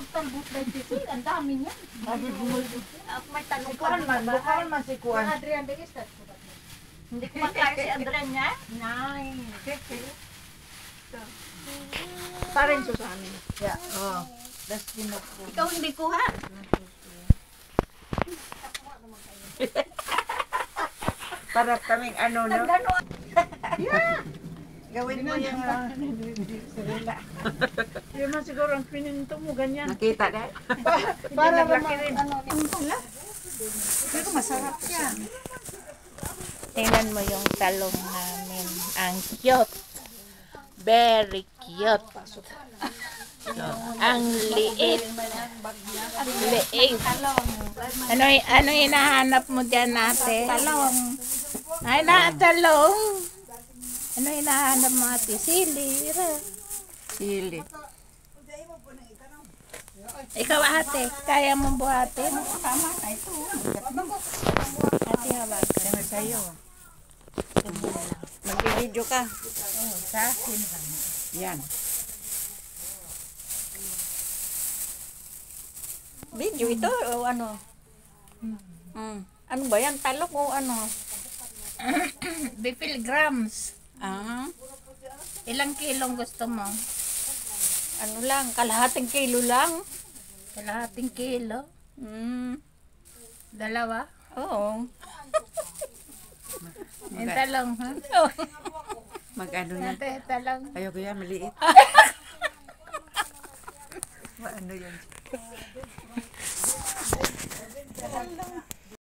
talbos na dito. Ang dami niya. May tanong pa. Bukaran man si Kuan. Adrian de Estat. Hindi ko makaya si Adrian niya. Nine. Parin sa amin. Yeah. Oh. Das ginupo. Ikaw hindi kuha. Para kaming ano no. Gano'n. Yeah. Gawin mo yung sirila. Yun man siguro ang pininto mo ganyan. Nakita dahil. Para naman ano pala. Pero masarap yan. Tingnan mo yung talong namin. Ang cute. Very cute. Ang liit. Liit. Ano hinahanap mo dyan, ate? Talong. Ay, talong. Ano hinahanap mo, ate? Sili. Sili. Ikaw, ate. Kaya mo buhatin? Ate, hawag ka. Ano sa'yo? Mag-video ka. Sa akin lang. Yan. Video ito o ano? Ano ba yan? Talok o ano? Bipilgrams. Ah, Ilang kilong gusto mo? ano lang, kalahating kilo lang. Kalahating kilo? Dalawa? Oo. Yung talong, ha? Mag-ano yan? Ate, talong. Ayoko yan, maliit. Ano yan?